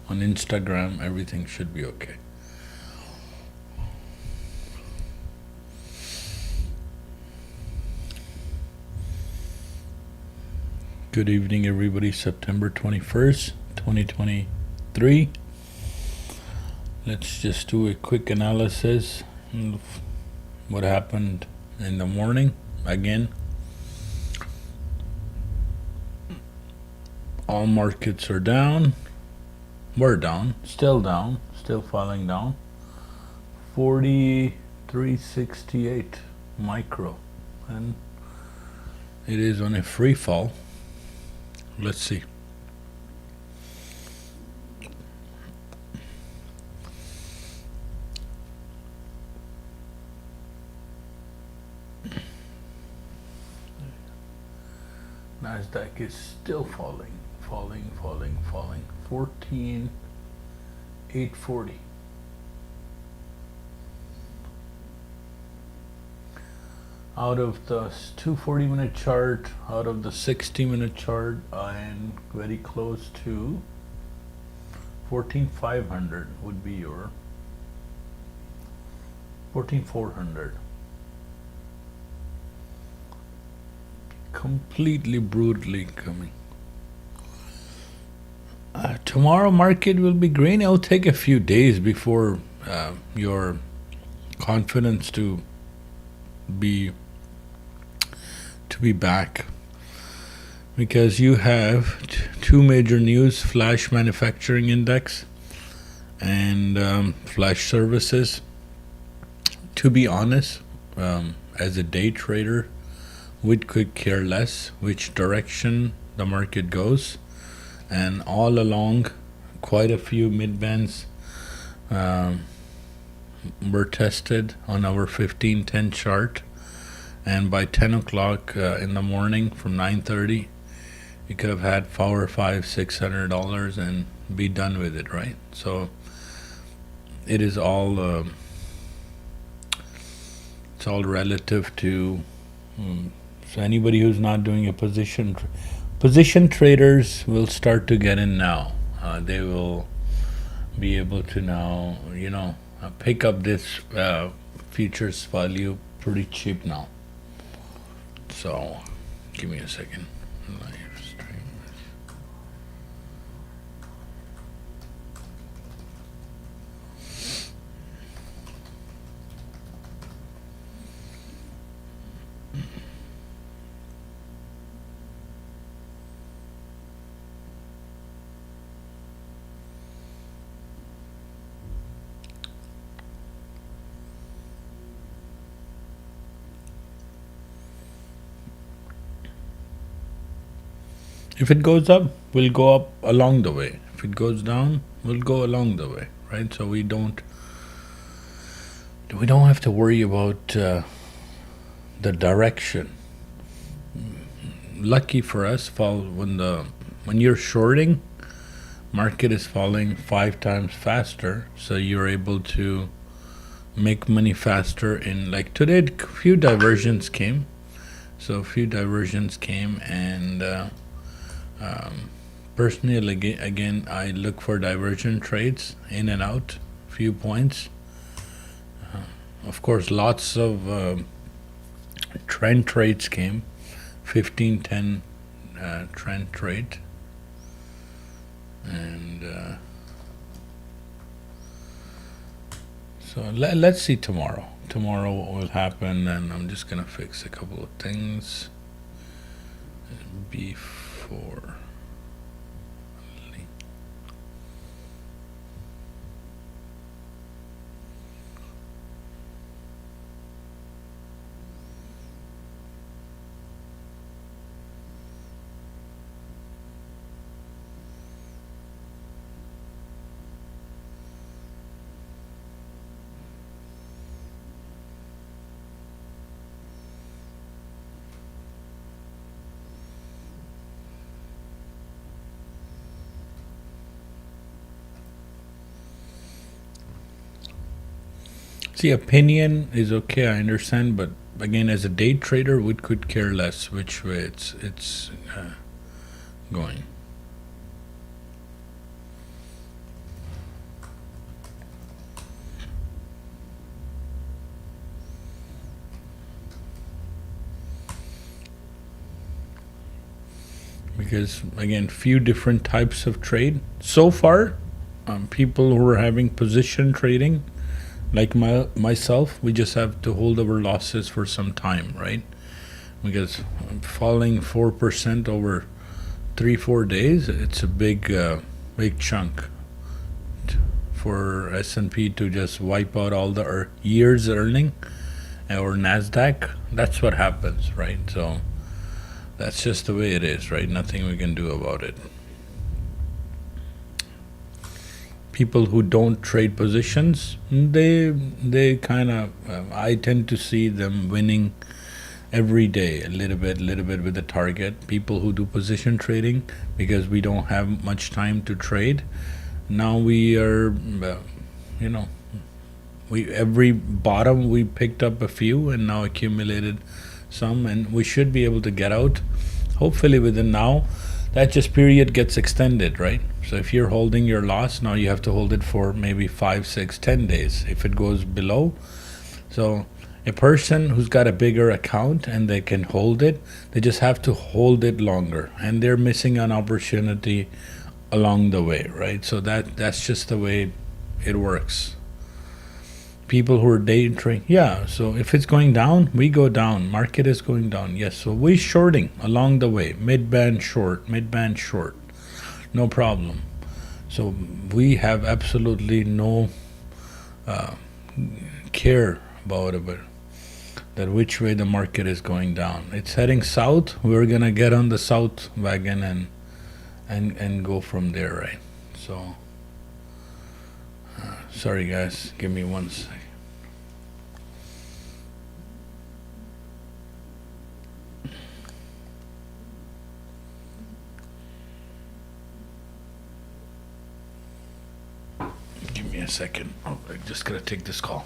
on Instagram, everything should be okay. Good evening, everybody. September 21st, 2023. Let's just do a quick analysis of what happened in the morning. Again, all markets are down. We're down, still falling down. 4368 micro, and it is on a free fall. Let's see. Nasdaq is still falling. 14,840. Out of the 240-minute chart, out of the 60-minute chart, and very close to 14,500 would be your 14,400. Completely brutally coming. Tomorrow market will be green. It'll take a few days before your confidence to be back, because you have two major news: flash manufacturing index and flash services. To be honest, as a day trader, we could care less which direction the market goes, and all along quite a few midbands were tested on our 1510 chart, and by 10 o'clock in the morning, from 9:30, you could have had $400, $500, $600 and be done with it, right? So it is all it's all relative to so anybody who's not doing a position traders will start to get in now. They will be able to now, pick up this futures value pretty cheap now. So give me a second. Live stream. If it goes up, we'll go up along the way. If it goes down, we'll go along the way, right? So we don't have to worry about the direction. Lucky for us, when you're shorting, market is falling 5 times faster, so you're able to make money faster. In like today, a few diversions came. And personally, again, I look for divergent trades in and out, few points. Of course, lots of trend trades came. 1510 trend trade, and so let's see tomorrow. Tomorrow what will happen, and I'm just gonna fix a couple of things before. See, opinion is okay, I understand, but again, as a day trader, we could care less which way it's going. because again, few different types of trade. So far, people who are having position trading, like myself, we just have to hold our losses for some time, right? Because falling 4% over 3-4 days, it's a big chunk for S&P to just wipe out all the year's earning, or Nasdaq. That's what happens, right? So that's just the way it is, right? Nothing we can do about it. People who don't trade positions, they kind of, I tend to see them winning every day a little bit with the target. People who do position trading, because we don't have much time to trade, now we are, every bottom we picked up a few and now accumulated some, and we should be able to get out hopefully within now. That just period gets extended, right? So if you're holding your loss, now you have to hold it for maybe 5, 6, 10 days if it goes below. So a person who's got a bigger account and they can hold it, they just have to hold it longer, and they're missing an opportunity along the way, right? So that's just the way it works. People who are day trading, yeah, so if it's going down, we go down. Market is going down, yes, so we're shorting along the way. Midband short, no problem. So we have absolutely no care about it, that which way the market is going down. It's heading south, we're gonna get on the south wagon and go from there, right? So sorry guys, give me 1 second. Give me a second. Oh, I just gotta take this call.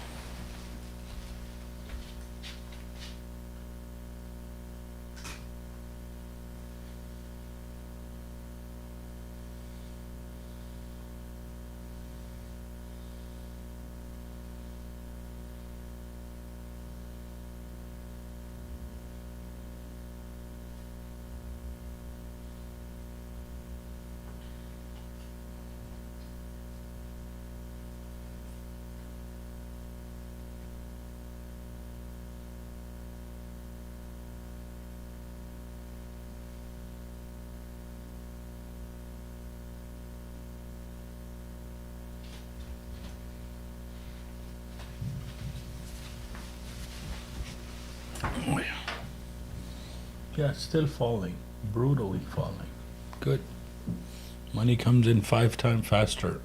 Oh, yeah. Yeah, it's still falling, brutally falling. Good. Money comes in 5 times faster.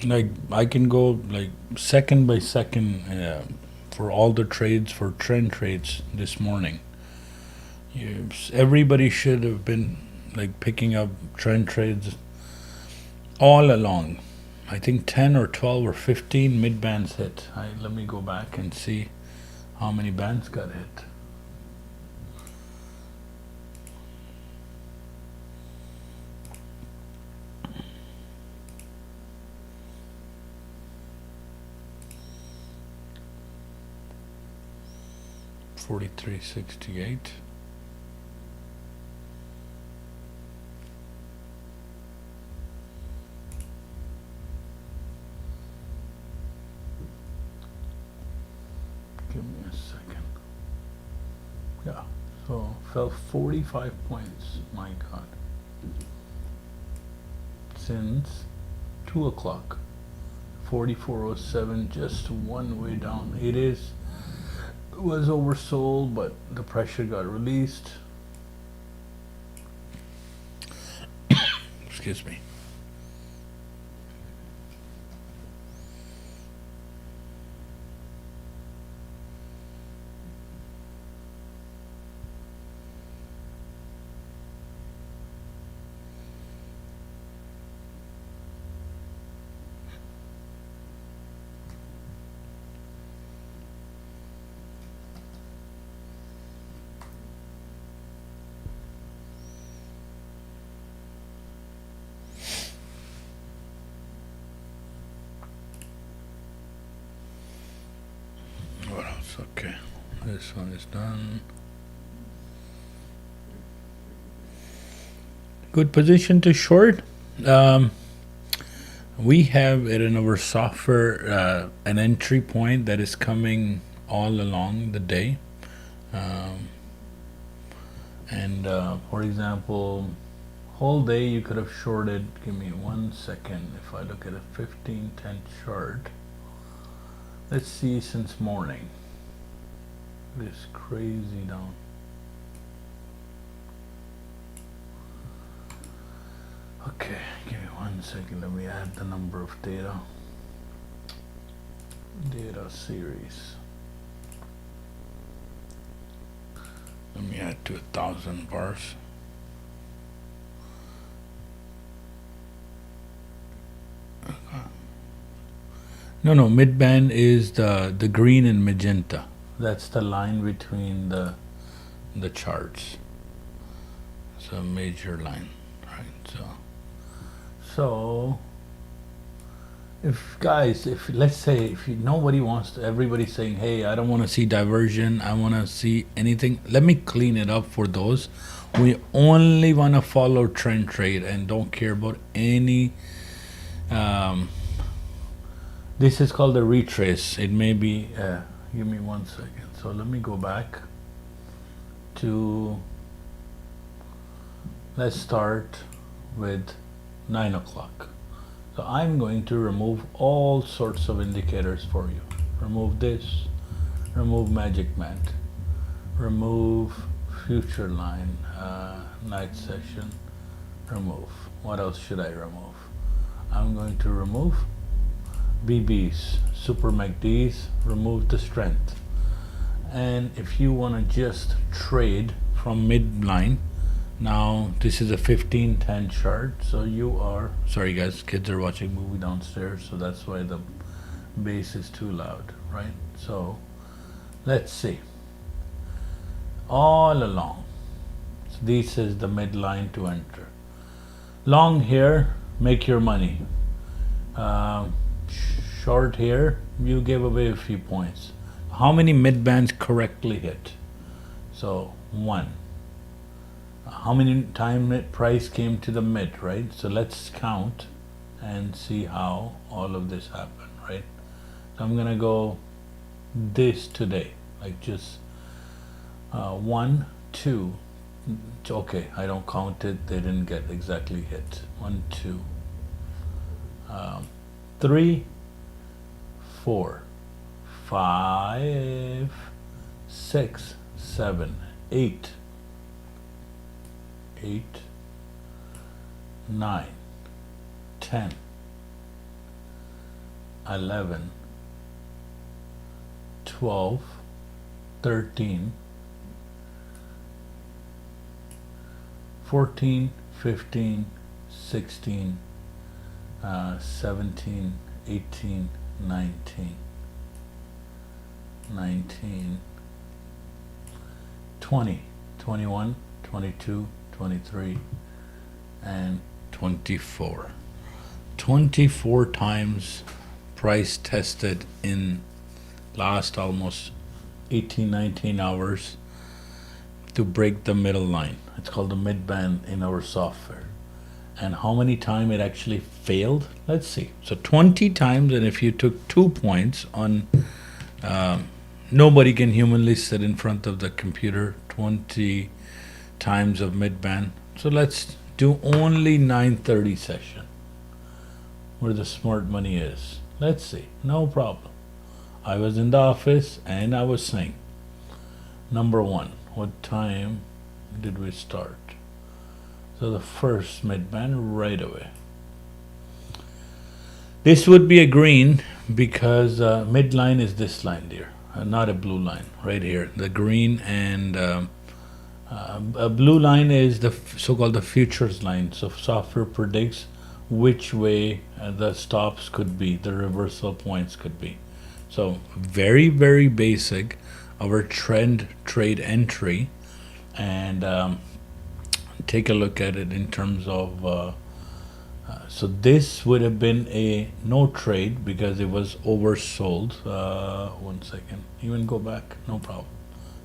Like, I can go like second by second for all the trades, for trend trades this morning. Everybody should have been like picking up trend trades all along. I think 10 or 12 or 15 mid bands hit. Let me go back and see how many bands got hit. $43.68. Give me a second. Yeah, so fell 45 points. My God. Since 2 o'clock. 44.07, just one way down. It was oversold, but the pressure got released. Excuse me. Okay, this one is done. Good position to short. We have it in our software an entry point that is coming all along the day. For example, whole day you could have shorted. Give me 1 second. If I look at a 15-10 chart, let's see since morning. This crazy down. Okay, give me 1 second. Let me add the number of data series. Let me add to 1,000 bars. No, midband is the green and magenta. That's the line between the charts. It's a major line, right? So if let's say nobody wants to, everybody's saying, hey, I don't want to see diversion, I want to see anything, let me clean it up for those. We only want to follow trend trade and don't care about any this is called a retrace. It may be give me 1 second. So let me go back to, let's start with 9 o'clock. So I'm going to remove all sorts of indicators for you. Remove this, remove magic band, remove future line, night session, remove. What else should I remove? I'm going to remove BBs, Super MACDs, remove the strength. And if you want to just trade from midline, now this is a 15-10 chart, so you are, sorry guys, kids are watching movie downstairs, so that's why the bass is too loud, right? So let's see. All along, so this is the midline to enter. Long here, make your money. Short here, you gave away a few points. How many midbands correctly hit? So 1. How many time price came to the mid, right? So let's count and see how all of this happened, right? So I'm gonna go this today, like just 1, 2. Okay, I don't count it. They didn't get exactly hit. 1, 2, 3, 4, 5, 6, 7, 8. 8, 9, 10, 11, 12, 13, 14, 15, 16, 17, 18, 19, 20, 21, 22, 23, and 24. 24 times price tested in last almost 18-19 hours to break the middle line. It's called the midband in our software. And how many times it actually failed? Let's see. So 20 times, and if you took 2 points on nobody can humanly sit in front of the computer 20 times of midband. So let's do only 9:30 session where the smart money is. Let's see, no problem. I was in the office and I was saying, number 1, what time did we start? So the first midband right away. This would be a green because midline is this line there, not a blue line right here. The green and a blue line is the so-called the futures line. So software predicts which way the stops could be, the reversal points could be. So very, very basic, our trend trade entry, and take a look at it in terms of So this would have been a no trade because it was oversold. 1 second, even go back, no problem.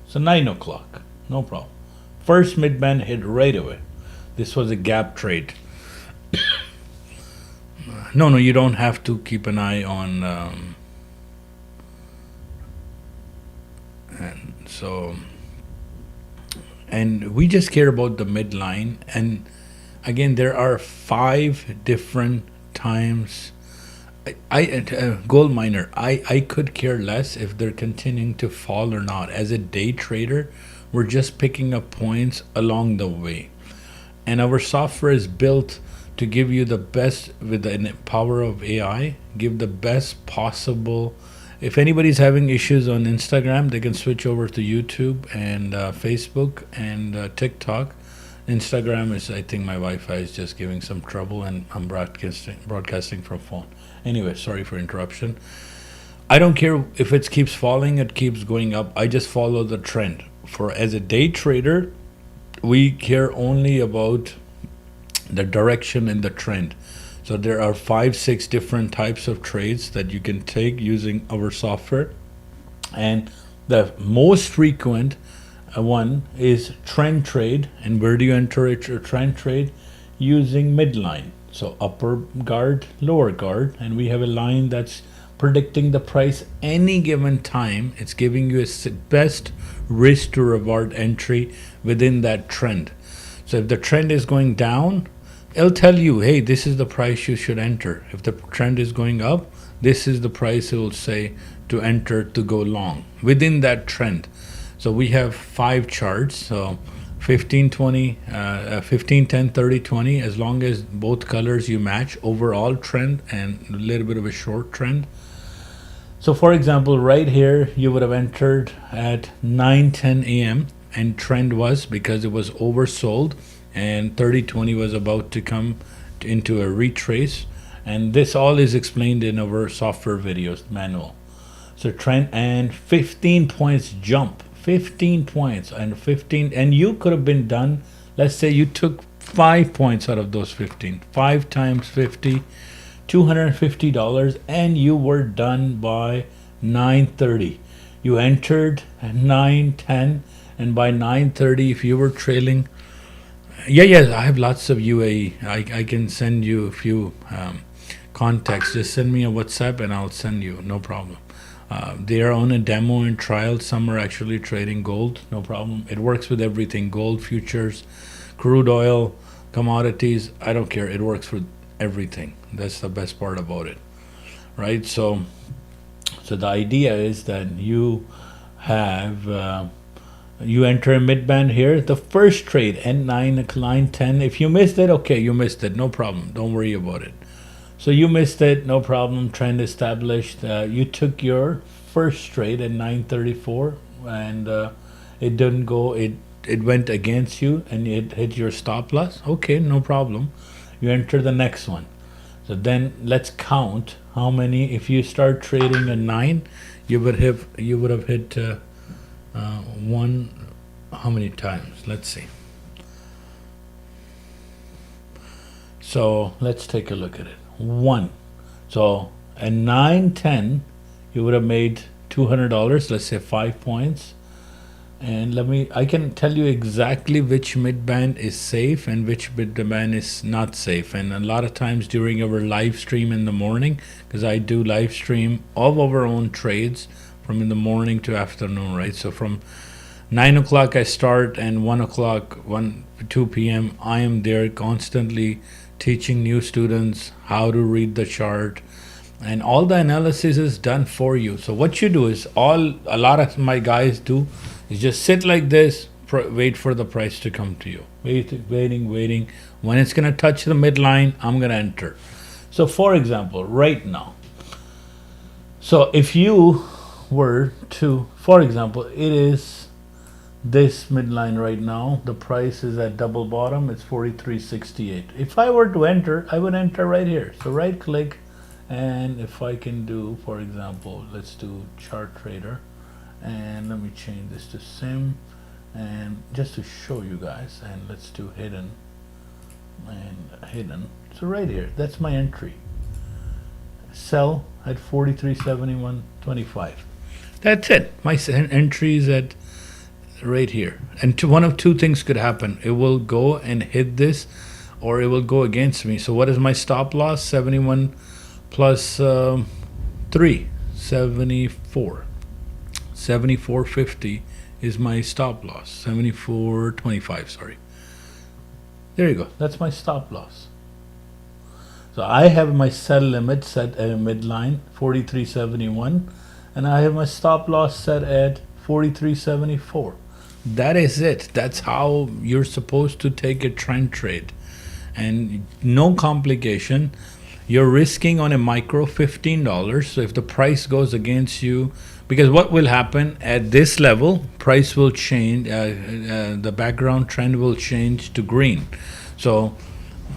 So 9 o'clock, no problem. First midband hit right away. This was a gap trade. No, you don't have to keep an eye on. And we just care about the midline. And again, there are 5 different times. Gold miner, I could care less if they're continuing to fall or not. As a day trader, we're just picking up points along the way. And our software is built to give you the best, with the power of AI, give the best possible. If anybody's having issues on Instagram, they can switch over to YouTube and Facebook and TikTok. Instagram is, I think my Wi-Fi is just giving some trouble, and I'm broadcasting from phone. Anyway, sorry for interruption. I don't care if it keeps falling, it keeps going up. I just follow the trend. For as a day trader, we care only about the direction and the trend. So there are 5, 6 different types of trades that you can take using our software. And the most frequent one is trend trade. And where do you enter a trend trade? Using midline. So upper guard, lower guard, and we have a line that's predicting the price any given time. It's giving you a best risk to reward entry within that trend. So if the trend is going down, it'll tell you, hey, this is the price you should enter. If the trend is going up, this is the price it will say to enter to go long within that trend. So we have 5 charts. So 15, 20, 15, 10, 30, 20, as long as both colors you match, overall trend and a little bit of a short trend. So for example, right here, you would have entered at 9:10 a.m. and trend was, because it was oversold, and 30-20 was about to come into a retrace. And this all is explained in our software videos manual. So trend and 15 points jump, 15 points and 15, and you could have been done. Let's say you took 5 points out of those 15, 5 times 50, $250, and you were done by 9:30. You entered at 9:10, and by 9:30, if you were trailing, I have lots of UAE. I can send you a few contacts. Just send me a WhatsApp and I'll send you, no problem. They are on a demo and trial. Some are actually trading gold, no problem. It works with everything: gold, futures, crude oil, commodities. I don't care. It works with everything. That's the best part about it, right? So the idea is that you have you enter a midband here. The first trade at 9:10. If you missed it, okay, you missed it. No problem. Don't worry about it. So you missed it, no problem. Trend established. You took your first trade at 9:34, and it didn't go. It went against you, and it hit your stop loss. Okay, no problem. You enter the next one. So then let's count how many. If you start trading at 9, you would have hit one. How many times? Let's see. So let's take a look at it. 1. So at 9:10, you would have made $200. Let's say 5 points. And I can tell you exactly which midband is safe and which midband is not safe. And a lot of times during our live stream in the morning, because I do live stream of our own trades from in the morning to afternoon, right? So from 9 o'clock I start, and 1 o'clock, 2 p.m. I am there constantly teaching new students how to read the chart, and all the analysis is done for you. So what you do is, a lot of my guys do is just sit like this, wait for the price to come to you. Waiting. When it's going to touch the midline, I'm going to enter. So for example, right now, so if you were to, for example, it is this midline right now, the price is at double bottom, it's 43.68. If I were to enter, I would enter right here. So right click, and if I can do, for example, let's do chart trader, and let me change this to sim, and just to show you guys, and let's do hidden. and hidden. So right here, that's my entry. Sell at 43.71.25. That's it. My entry is at right here. And one of two things could happen. It will go and hit this, or it will go against me. So what is my stop loss? 71 plus 3, 74. 74.50 is my stop loss. 74.25, sorry. There you go. That's my stop loss. So I have my sell limit set at a midline, 43.71, and I have my stop loss set at 43.74. That is it. That's how you're supposed to take a trend trade. And no complication. You're risking on a micro $15. So if the price goes against you, because what will happen at this level, price will change, the background trend will change to green. So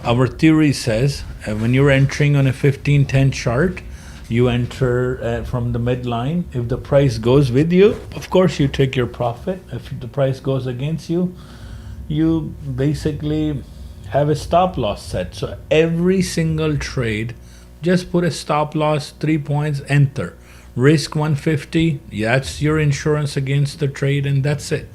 our theory says when you're entering on a 15-10 chart, you enter from the midline. If the price goes with you, of course you take your profit. If the price goes against you, you basically have a stop loss set. So every single trade, just put a stop loss, 3 points, enter. Risk 150, that's your insurance against the trade, and that's it.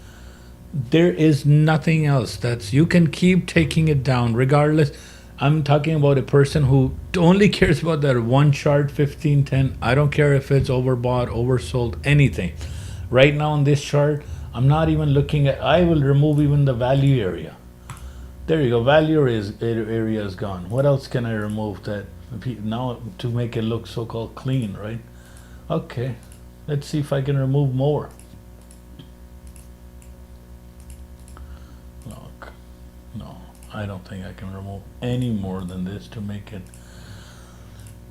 There is nothing else. That's, you can keep taking it down regardless. I'm talking about a person who only cares about that one chart, 15-10. I don't care if it's overbought, oversold, anything. Right now on this chart, I'm not even looking at, I will remove even the value area. There you go, value area is gone. What else can I remove that now to make it look so-called clean, right? Okay, let's see if I can remove more. Look, no, I don't think I can remove any more than this to make it.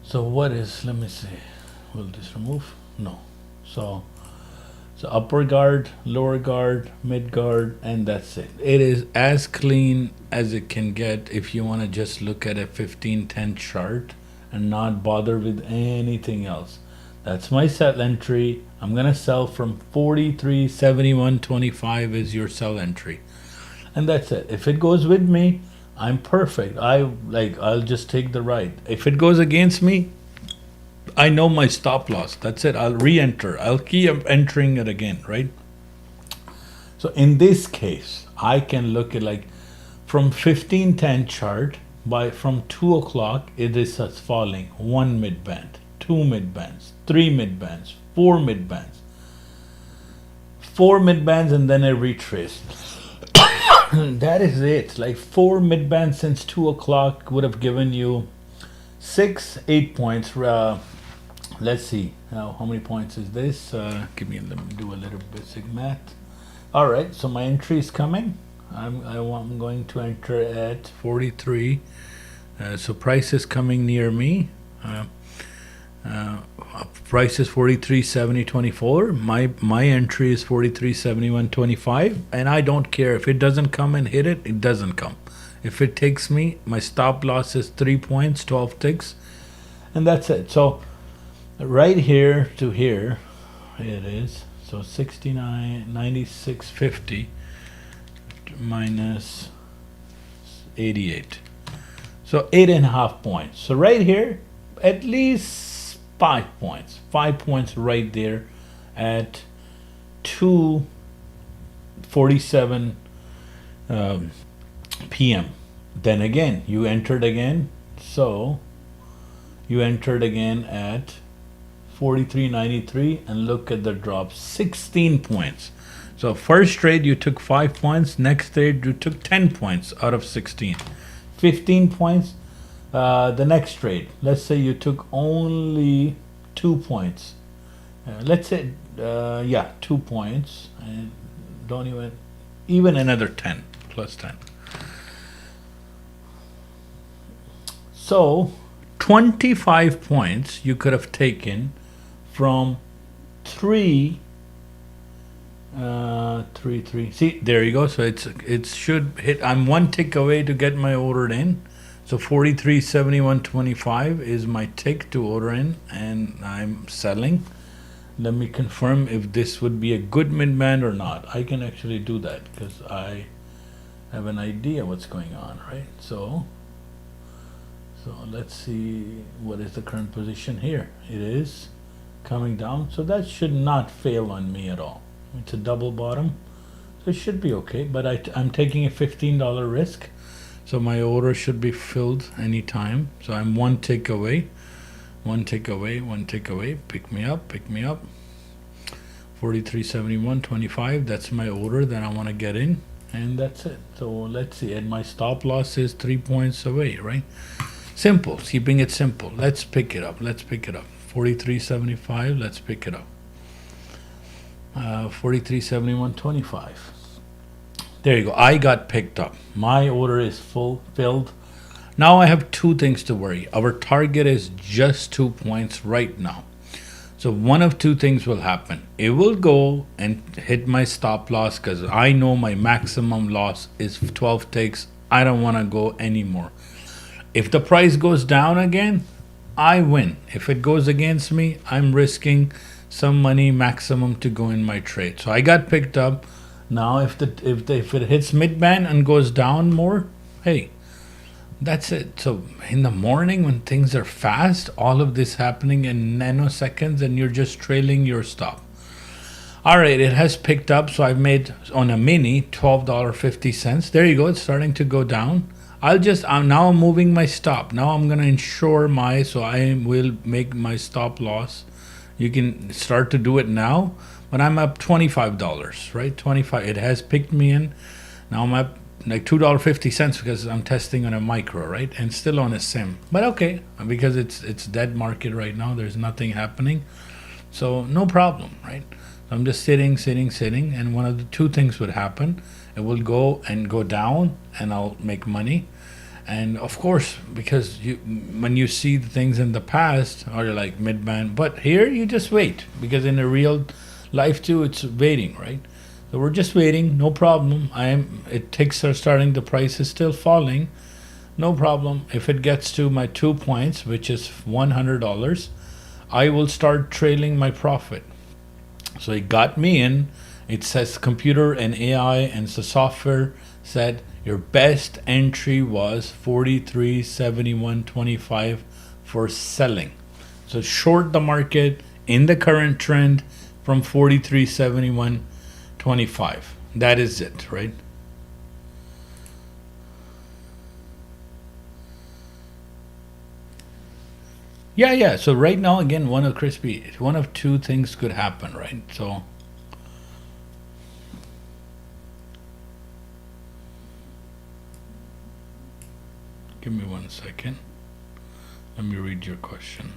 So what is, let me see, will this remove? No. So upper guard, lower guard, mid guard, and that's it. It is as clean as it can get if you want to just look at a 15-10 chart and not bother with anything else. That's my sell entry. I'm gonna sell from 43.71.25 is your sell entry, and that's it. If it goes with me, I'm perfect. I'll just take the ride. If it goes against me, I know my stop loss. That's it. I'll re-enter. I'll keep entering it again, right? So in this case, I can look at like from 15-10 chart from 2 o'clock, it is falling. 1 midband, 2 midbands, 3 midbands, 4 midbands, 4 midbands, and then a retrace. That is it. Like 4 midbands since 2 o'clock would have given you 8 points. Let's see now, how many points is this? Let me do a little basic math. All right, so my entry is coming. I'm going to enter at 43. So price is coming near me. Price is 43.70.24. My entry is 43.71.25, and I don't care if it doesn't come and hit it. It doesn't come. If it takes me, my stop loss is 3 points, 12 ticks, and that's it. So right here to here, it is. So 96.50 minus 88. So 8.5 points. So right here, at least 5 points. 5 points right there at 2:47 p.m. Then again, you entered again. So you entered again at 43.93, and look at the drop, 16 points. So first trade you took 5 points, next trade you took 10 points out of 16. 15 points the next trade. Let's say you took only 2 points. Let's say 2 points, and don't even another 10 plus 10. So 25 points you could have taken from 3. See, there you go. So it should hit. I'm 1 tick away to get my order in. So 43.71.25 is my tick to order in, and I'm selling. Let me confirm if this would be a good midband or not. I can actually do that because I have an idea what's going on, right? So let's see what is the current position here. It is coming down, so that should not fail on me at all. It's a double bottom, so it should be okay, but I'm taking a $15 risk, so my order should be filled anytime. So I'm one tick away, one tick away, one tick away. Pick me up, pick me up. 43.71.25, that's my order that I want to get in, and that's it. So let's see, and my stop loss is 3 points away, right? Simple, keeping it simple. Let's pick it up, let's pick it up. 43.75, let's pick it up. 43.71.25. There you go, I got picked up. My order is filled. Now I have two things to worry. Our target is just 2 points right now. So one of two things will happen. It will go and hit my stop loss because I know my maximum loss is 12 ticks. I don't want to go anymore. If the price goes down again, I win. If it goes against me, I'm risking some money maximum to go in my trade. So I got picked up. Now if it hits midband and goes down more, hey, that's it. So in the morning when things are fast, all of this happening in nanoseconds, and you're just trailing your stop. All right, it has picked up, so I've made on a mini $12.50. There you go. It's starting to go down. I'm now moving my stop. Now I'm gonna ensure so I will make my stop loss. You can start to do it now, but I'm up $25, right? 25. It has picked me in. Now I'm up like $2.50 because I'm testing on a micro, right? And still on a sim. But okay, because it's dead market right now. There's nothing happening. So no problem, right? So I'm just sitting, and one of the two things would happen. It will go down and I'll make money. And of course, because when you see the things in the past are like midband, but here you just wait, because in a real life too, it's waiting, right? So we're just waiting, no problem. Ticks are starting, the price is still falling, no problem. If it gets to my 2 points, which is $100, I will start trailing my profit. So it got me in. It says computer and AI and the software said your best entry was 43.71.25 for selling. So short the market in the current trend from 43.71.25. That is it, right? Yeah. So right now, again, one of two things could happen, right? So give me 1 second. Let me read your question.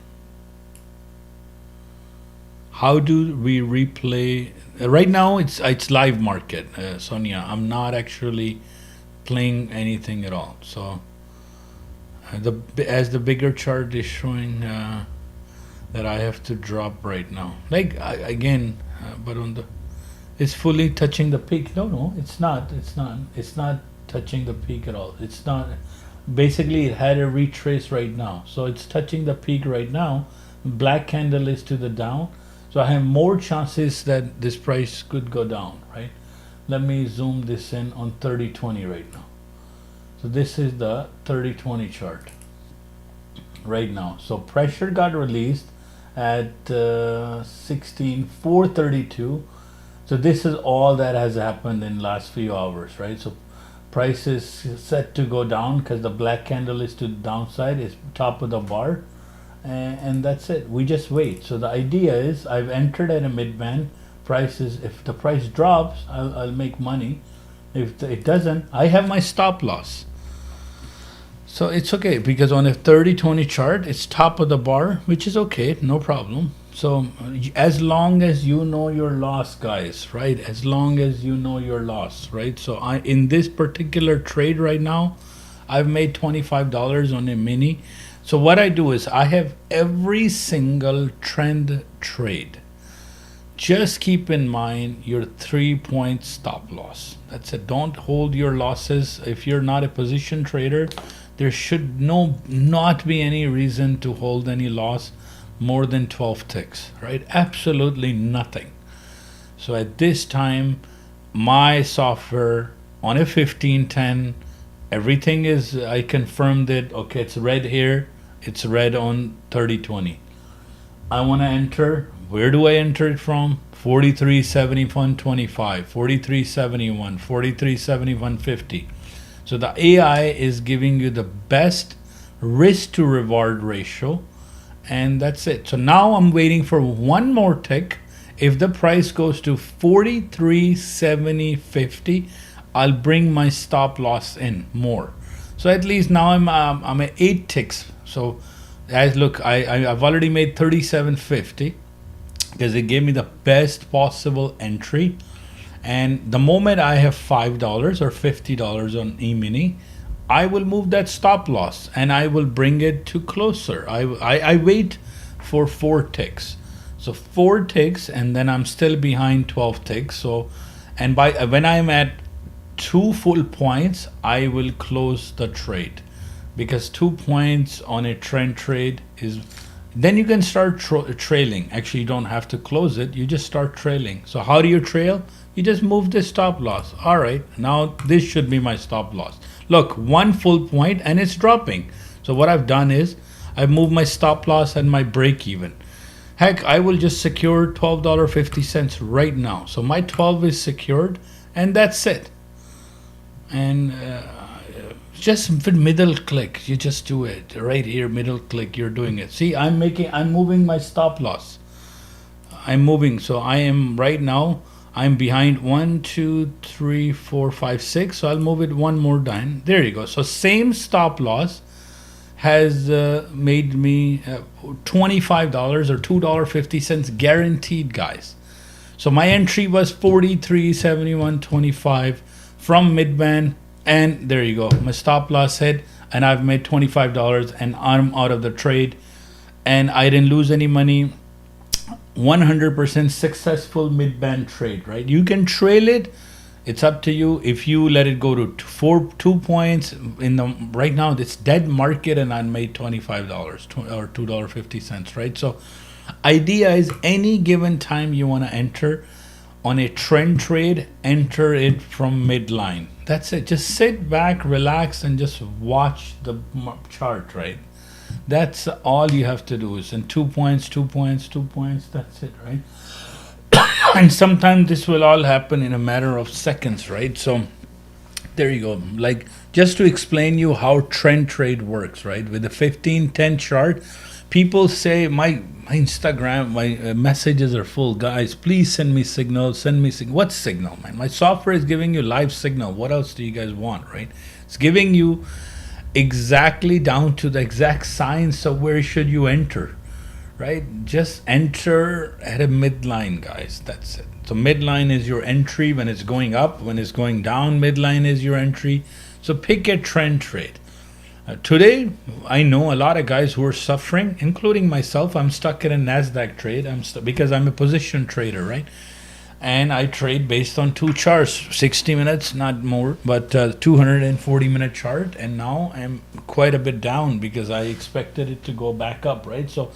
How do we replay? Right now, it's live market, Sonia. I'm not actually playing anything at all. So as the bigger chart is showing that I have to drop right now. But it's fully touching the peak. No, it's not. It's not touching the peak at all. It's not. Basically, it had a retrace right now, so it's touching the peak right now. Black candle is to the down. So I have more chances that this price could go down, right? Let me zoom this in on 30-20 right now. So this is the 30-20 chart right now. So pressure got released at 16,432. So this is all that has happened in last few hours, right? So price is set to go down because the black candle is to the downside, is top of the bar. And that's it. We just wait. So the idea is I've entered at a midband. If the price drops, I'll make money. If it doesn't, I have my stop loss. So it's okay, because on a 30-20 chart, it's top of the bar, which is okay, no problem. So as long as you know your loss, guys, right? As long as you know your loss, right? So in this particular trade right now, I've made $25 on a mini. So what I do is I have every single trend trade. Just keep in mind your 3-point stop loss. That's it. Don't hold your losses. If you're not a position trader, there should not be any reason to hold any loss more than 12 ticks, right? Absolutely nothing. So at this time, my software on a 1510. Everything is, I confirmed it. Okay, it's red here. It's red on 3020. I want to enter. Where do I enter it from? 4371.25, 4371, 4371.50. So the AI is giving you the best risk to reward ratio, and that's it. So now I'm waiting for one more tick. If the price goes to 4370.50, I'll bring my stop loss in more. So at least now I'm at 8 ticks. So guys, look, I've already made 37.50 because it gave me the best possible entry. And the moment I have $5 or $50 on E-mini, I will move that stop loss and I will bring it to closer. I wait for 4 ticks. So 4 ticks, and then I'm still behind 12 ticks. So, and when I'm at 2 full points, I will close the trade, because 2 points on a trend trade is, then you can start trailing. Actually, you don't have to close it. You just start trailing. So how do you trail? You just move the stop loss. All right, now this should be my stop loss. Look, 1 full point and it's dropping. So what I've done is I've moved my stop loss and my break even. Heck, I will just secure $12.50 right now. So my 12 is secured, and that's it. And just middle click, you just do it right here. Middle click, you're doing it. See, I'm moving my stop loss. I'm moving. So I am right now, I'm behind 1, 2, 3, 4, 5, 6. So I'll move it one more down. There you go. So same stop loss has made me $25 or $2.50 guaranteed, guys. So my entry was 4371.25 from midband, and there you go. My stop loss hit, and I've made $25, and I'm out of the trade, and I didn't lose any money. 100% successful midband trade, right? You can trail it. It's up to you. If you let it go to 2 points in the right now, it's dead market, and I made $25 or $2.50, right? So idea is any given time you want to enter on a trend trade, enter it from midline. That's it. Just sit back, relax, and just watch the chart, right? That's all you have to do is in 2 points, 2 points, 2 points. That's it, right? And sometimes this will all happen in a matter of seconds, right? So there you go. Like, just to explain you how trend trade works, right? With the 15-10 chart, people say my Instagram, my messages are full. Guys, please send me signals. Send me what signal, man? My software is giving you live signal. What else do you guys want, right? It's giving you exactly down to the exact science of where should you enter, right? Just enter at a midline, guys. That's it. So midline is your entry when it's going up. When it's going down, midline is your entry. So pick a trend trade. Today, I know a lot of guys who are suffering, including myself. I'm stuck in a NASDAQ trade. Because I'm a position trader, right? And I trade based on 2 charts, 60 minutes, not more, but 240-minute chart. And now I'm quite a bit down because I expected it to go back up, right? So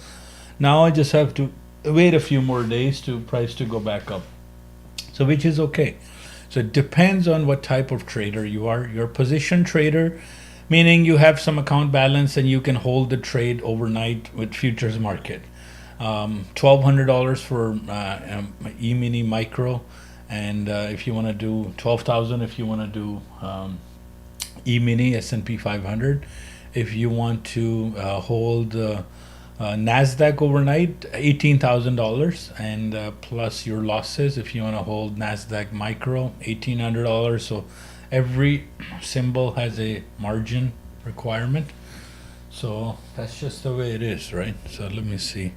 now I just have to wait a few more days to price to go back up. So which is okay. So it depends on what type of trader you are. You're a position trader, meaning you have some account balance and you can hold the trade overnight with futures market. $1,200 for E-mini micro, and if you want to do $12,000 if you want to do E-mini S&P 500. If you want to hold NASDAQ overnight, $18,000, and plus your losses. If you want to hold NASDAQ micro, $1,800. So every symbol has a margin requirement. So that's just the way it is, right? So let me see.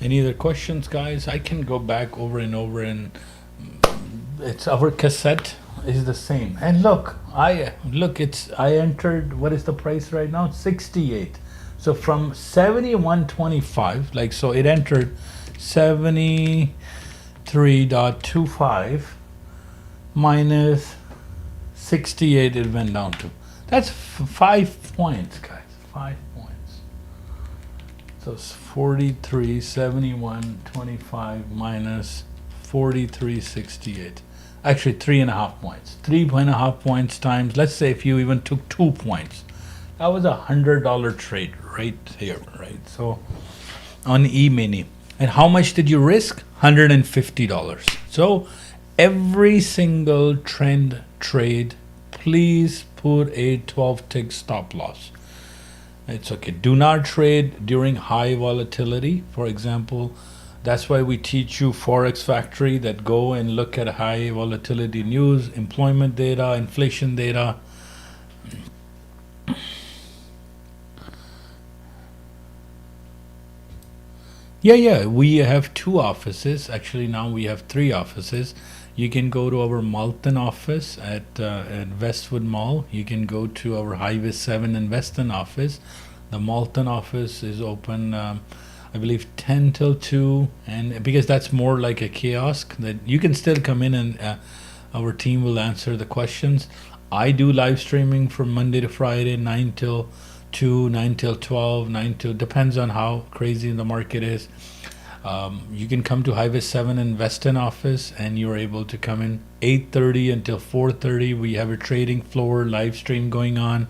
Any other questions, guys? I can go back over and over, and it's our cassette is the same. And look, I entered, what is the price right now? 68. So from 71.25, like, so it entered 73.25 minus 68 it went down to. That's 5 points, guys. 5 points. So it's 43.7125 minus 43.68. Actually, 3.5 points. 3.5 points times, let's say if you even took 2 points, that was $100 trade right here, right? So on E-mini. And how much did you risk? $150. So every single trend trade, please put a 12 tick stop loss. It's okay. Do not trade during high volatility. For example, that's why we teach you Forex Factory, that go and look at high volatility news, employment data, inflation data. Yeah, we have 2 offices. Actually, now we have 3 offices. You can go to our Malton office at Westwood Mall. You can go to our Highway 7 and Weston office. The Malton office is open, I believe, 10 till 2, and because that's more like a kiosk, that you can still come in and our team will answer the questions. I do live streaming from Monday to Friday, 9 till 2, 9 till 12, 9 till, depends on how crazy the market is. You can come to Highway 7 and Weston office, and you're able to come in 8:30 until 4:30. We have a trading floor live stream going on.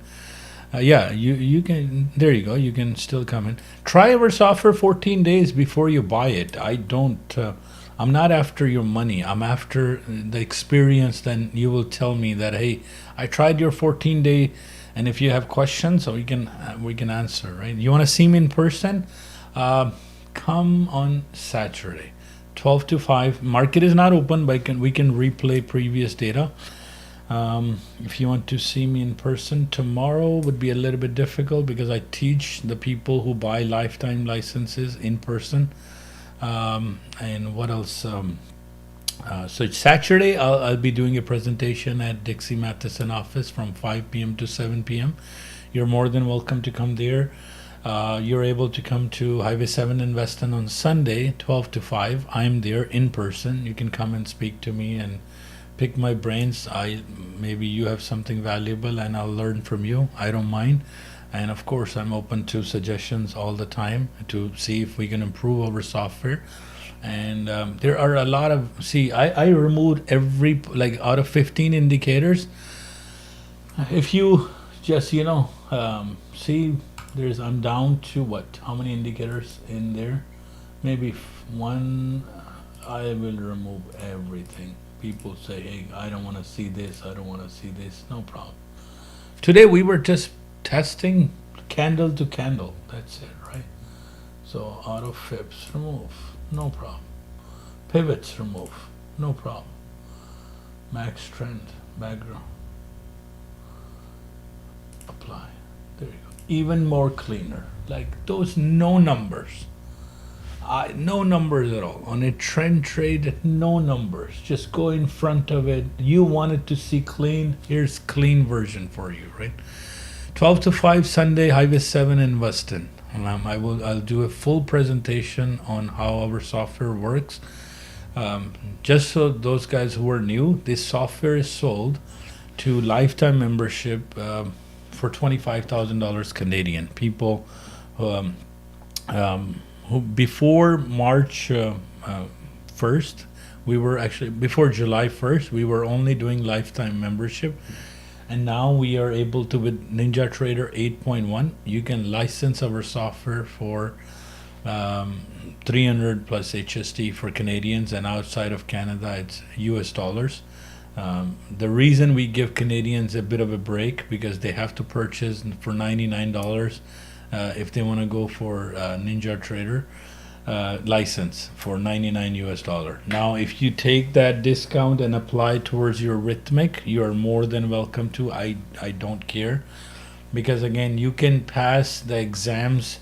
You can, there you go, you can still come in. Try our software 14 days before you buy it. I'm not after your money. I'm after the experience. Then you will tell me that, hey, I tried your 14-day, and if you have questions, so we can answer, right? You want to see me in person? Come on Saturday, 12 to 5. Market is not open, but we can replay previous data. If you want to see me in person, tomorrow would be a little bit difficult because I teach the people who buy lifetime licenses in person. And what else? So Saturday, I'll be doing a presentation at Dixie Matheson office from 5 p.m. to 7 p.m. You're more than welcome to come there. You're able to come to Highway 7 in Weston on Sunday, 12 to 5. I'm there in person. You can come and speak to me and pick my brains. Maybe you have something valuable and I'll learn from you. I don't mind. And of course, I'm open to suggestions all the time to see if we can improve our software. And there are a lot of, I removed like out of 15 indicators. If you just, see, I'm down to what? How many indicators in there? Maybe one. I will remove everything. People say, hey, I don't want to see this. I don't want to see this. No problem. Today we were just testing candle to candle. That's it, right? So auto fibs, remove. No problem. Pivots, remove. No problem. Max trend, background. Apply. There you go. Even more cleaner. Like those no numbers. No numbers at all. On a trend trade, no numbers. Just go in front of it. You wanted to see clean. Here's clean version for you, right? 12 to 5 Sunday, Highway 7 in Weston. I'll do a full presentation on how our software works. Just so those guys who are new, this software is sold to lifetime membership for $25,000 Canadian. People who before March 1st, before July 1st, we were only doing lifetime membership. And now we are able to, with NinjaTrader 8.1, you can license our software for 300 plus HST for Canadians, and outside of Canada, it's US dollars. The reason we give Canadians a bit of a break, because they have to purchase for $99 if they want to go for NinjaTrader license for 99 US dollar. Now, if you take that discount and apply towards your Rhythmic, you are more than welcome to. I don't care, because again, you can pass the exams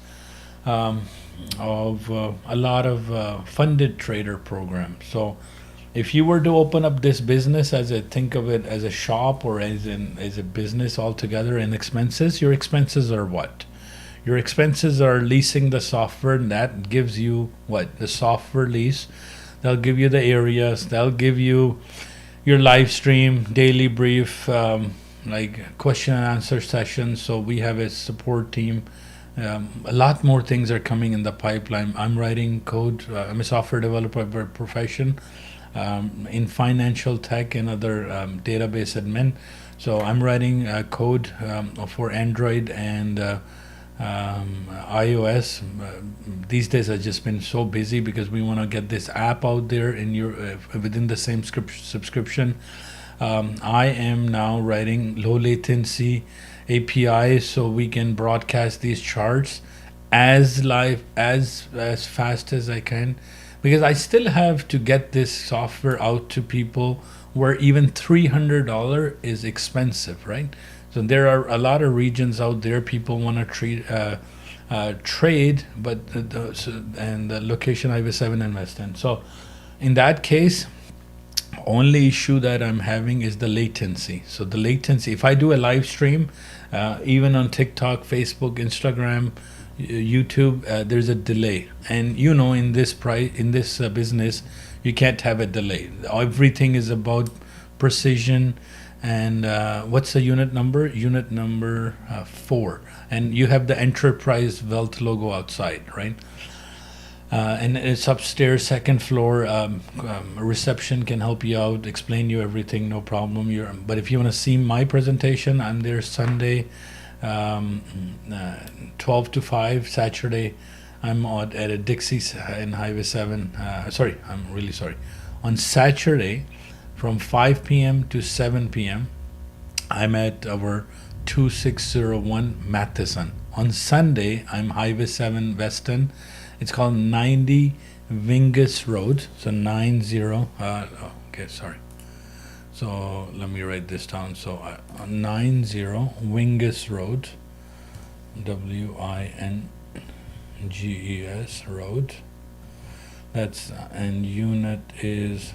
of a lot of funded trader programs. So if you were to open up this business think of it as a shop or as a business altogether, and your expenses are what? Your expenses are leasing the software, and that gives you what? The software lease. They'll give you the areas. They'll give you your live stream, daily brief, like question and answer sessions. So we have a support team A lot more things are coming in the pipeline. I'm writing code. I'm a software developer by profession, in financial tech and other database admin. So I'm writing code for Android and iOS. These days I've just been so busy because we want to get this app out there in your within the same subscription. I am now writing low latency APIs so we can broadcast these charts as live as fast as I can, because I still have to get this software out to people where even $300 is expensive, right? So there are a lot of regions out there people want to trade, but and the location I was 7 invest in. So in that case, only issue that I'm having is the latency. So the latency, if I do a live stream, even on TikTok, Facebook, Instagram, YouTube, there's a delay. And in this business, you can't have a delay. Everything is about precision. And what's the unit number? Unit number 4. And you have the Enterprise Wealth logo outside, right? And it's upstairs, second floor. Reception can help you out, explain you everything, no problem. But if you want to see my presentation, I'm there Sunday, 12 to 5. Saturday, I'm at a Dixie's in Highway 7. I'm really sorry. On Saturday, from 5 p.m. to 7 p.m., I'm at our 2601 Matheson. On Sunday, I'm Highway 7 Weston. It's called 90 Wingus Road. So 90. Okay, sorry. So let me write this down. So 90 Wingus Road, Winges Road. And unit is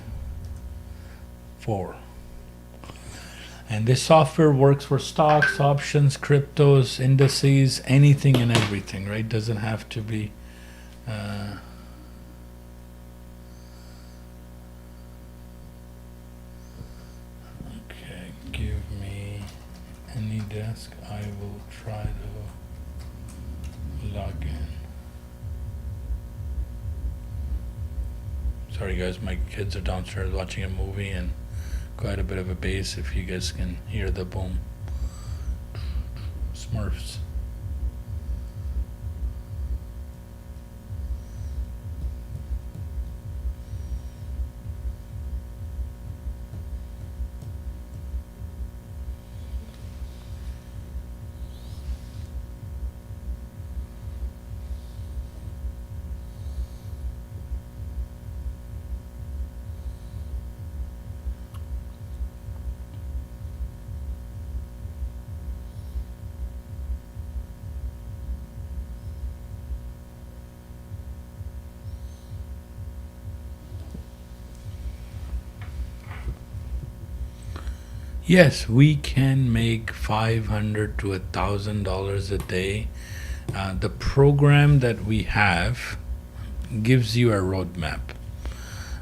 4. And this software works for stocks, options, cryptos, indices, anything and everything, right? Doesn't have to be okay, give me any desk. I will try to log in. Sorry guys, my kids are downstairs watching a movie and quite a bit of a bass, if you guys can hear the boom. Smurfs. Yes, we can make $500 to $1,000 a day. The program that we have gives you a roadmap.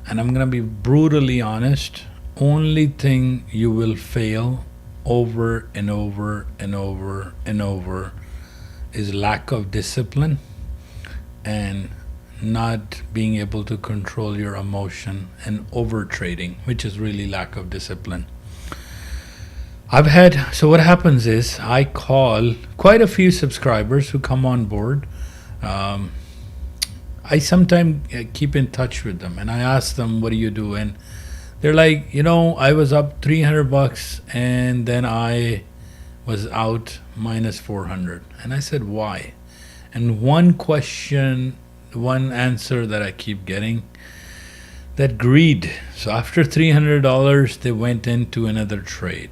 And I'm going to be brutally honest. Only thing you will fail over and over and over and over is lack of discipline and not being able to control your emotion, and over trading, which is really lack of discipline. So what happens is I call quite a few subscribers who come on board. I sometimes keep in touch with them and I ask them, what do you do? And they're like, I was up $300 and then I was out minus 400. And I said, why? And one answer that I keep getting, that greed. So after $300, they went into another trade.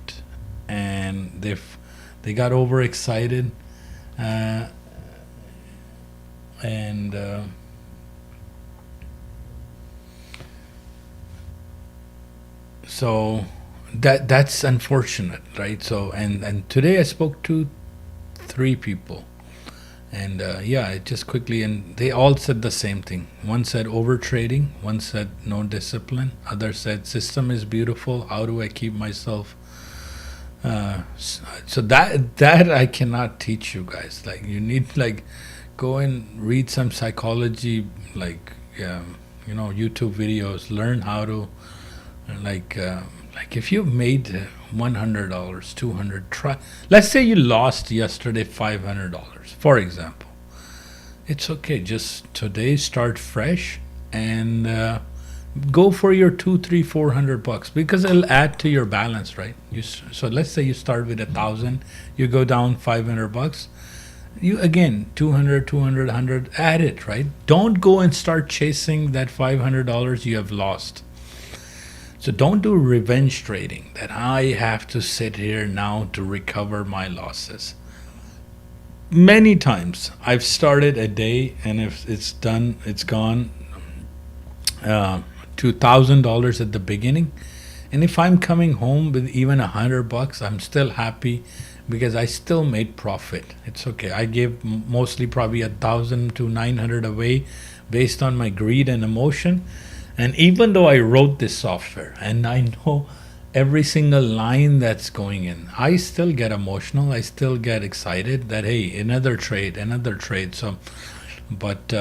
And they got overexcited, so that's unfortunate, right? So and today I spoke to 3 people, and just quickly, and they all said the same thing. One said over trading, one said no discipline, other said system is beautiful. How do I keep myself So that I cannot teach you guys. Like you need like go and read some psychology, like YouTube videos. Learn how to like like if you made $100, 200. Try. Let's say you lost yesterday $500, for example. It's okay. Just today start fresh and go for your two, three, $400 because it'll add to your balance, right? So let's say you start with 1,000, you go down $500. You again 200, 200, 100. Add it, right? Don't go and start chasing that $500 you have lost. So don't do revenge trading. That I have to sit here now to recover my losses. Many times I've started a day, and if it's done, it's gone to $1,000 at the beginning. And if I'm coming home with even $100, I'm still happy because I still made profit. It's okay. I gave mostly probably 1,000 to 900 away based on my greed and emotion. And even though I wrote this software and I know every single line that's going in, I still get emotional. I still get excited that, hey, another trade, another trade. So, but